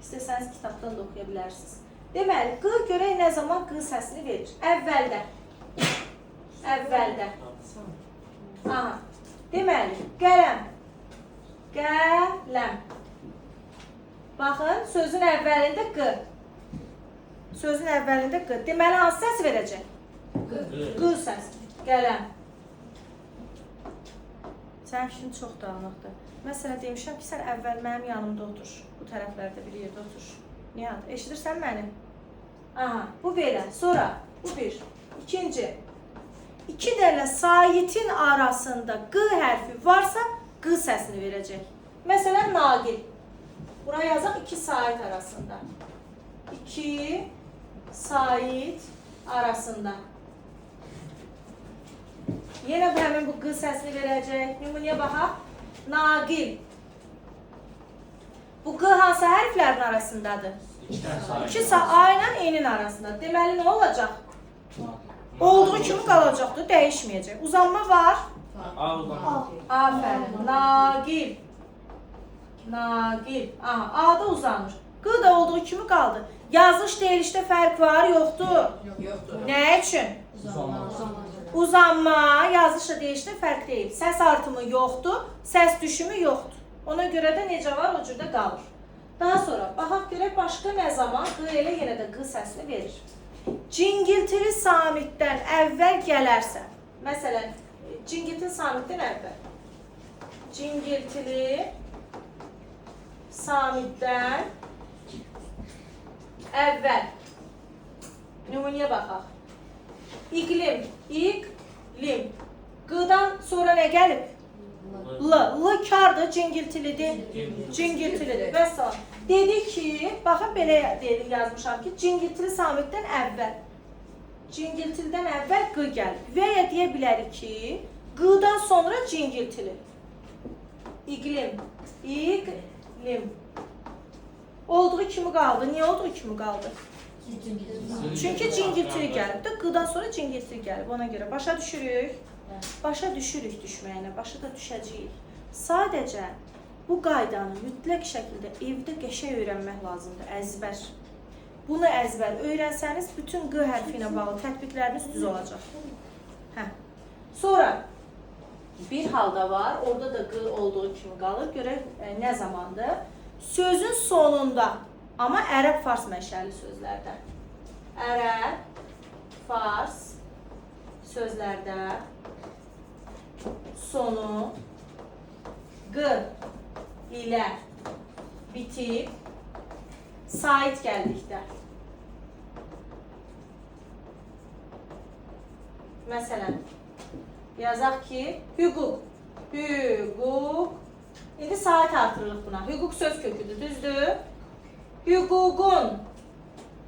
İstəsəniz kitabdan da oxuya bilərsiniz. Deməli, q görək nə zaman q səsini verir? Əvvəldə. Əvvəldə. Aha. Deməli, qələm. Qələm. Baxın, sözün əvvəlində q. Sözün əvvəlində q. Deməli, hansı səs verəcək? Q səsi. Qələm. Sənin fikrin çox dağınıqdır. Mən sənə demişəm ki, sən əvvəl mənim yanımda otur. Bu tərəflərdə bir yerdə otur. Nihat, eşidirsən məni? Aha, bu belə. Sonra, bu bir. İkinci. İki dənə saitin arasında q hərfi varsa, q səsini verəcək. Məsələn, Naqil. Buraya yazaq iki sait arasında. İki sait arasında. Yenə bu həmin bu q səsini verəcək. Nümunəyə baxaq. Naqil. Bu q hansı hərflərin arasındadır? İki ayla e'nin arasında. Deməli, nə olacaq? Olduğu kimi qalacaqdır, dəyişməyəcək. Uzanma var. Afərin. Naqil. Naqil. Aha, A da uzanır. Q da olduğu kimi qaldı. Yazılış, deyilişdə fərq var, yoxdur? Yoxdur. Nə üçün? Uzanma, yazılışla deyilişdə fərq deyil. Səs artımı yoxdur, səs düşümü yoxdur. Ona görə də necə var, o cürdə qalır. Daha sonra, baxaq görək başqa nə zaman q elə yenə də q səsini verir. Cingiltili samitdən əvvəl gələrsə. Məsələn, cingiltili samitdən əvvəl. Cingiltili samitdən əvvəl. Nümunəyə baxaq. İqlim, iqlim. Q'dan sonra nə gəlib? L. L kardır, cingiltilidir. Cingiltilidir. Və salam. Dedi ki, baxın belə yazmışam ki, cingiltili samitdən əvvəl. Cingiltilidən əvvəl q gəlir. Və ya deyə bilərik ki, q'dan sonra cingiltili. İqlim, iqlim. Olduğu kimi qaldı. Niyə olduğu kimi qaldı? Çünki cingiltili gəlibdir. Q'dan sonra cingiltili gəlib. Ona görə başa düşürük. Başa düşürük düşməyinə, başa da düşəcəyik. Sadəcə bu qaydanı mütləq şəkildə evdə qəşəng öyrənmək lazımdır, əzbər. Bunu əzbər öyrənsəniz, bütün q hərfi ilə bağlı tətbiqləriniz düz olacaq. Sonra bir halda var, orada da q olduğu kimi qalır. Görək nə zamandır? Sözün sonunda, amma ərəb-fars mənşəli sözlərdə. Ərəb-fars sözlərdə sonu q ilə bitib sait gəldikdə. Məsələn, yazaq ki, hüquq. Hüquq. İndi sait artırırıq buna. Hüquq söz köküdür, düzdür? Hüququn.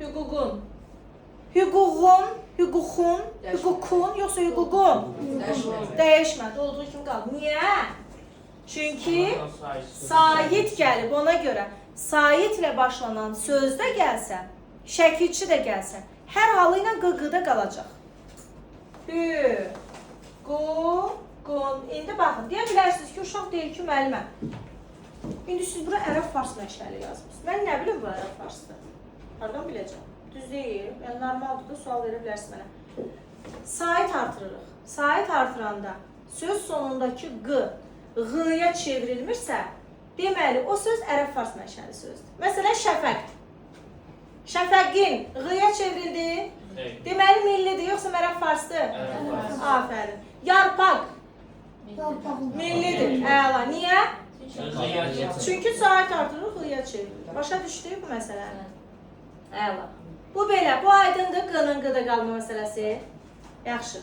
Hüququn. Hüququn, hüququn, hüququn, yoxsa hüququn? Dəyişmədi, olduğu kimi qaldı. Niyə? Çünki sait gəlib, ona görə sait ilə başlanan sözdə gəlsə, şəkilçi də gəlsə, hər halı ilə q-qda qalacaq. Hüququn. İndi baxın, deyə bilərsiniz ki, uşaq deyil ki, müəllimə. İndi siz bura ərəb-fars mənşəli yazmışsınız. Mən nə bilim bu ərəb-farsdır? Hardan biləcəm? Düz deyil, yəni normaldır da sual verə bilərsiniz mənə. Sait artırırıq. Sait artıranda söz sonundakı q, ğ-ya çevrilmirsə, deməli, o söz ərəb-fars mənşəli sözdür. Məsələn, şəfəq. Şəfəqin ğ-ya çevrildi. Deməli, millidir, yoxsa ərəb-farsdır? Afərin. Yarpaq. Millidir. Əla. Niyə? Çünki sait artırırıq, ğ-ya çevrilir. Başa düşdük bu məsələni? Əla. Bu belə, bu aydındır q'nın q'da qalma məsələsi. Yaxşı.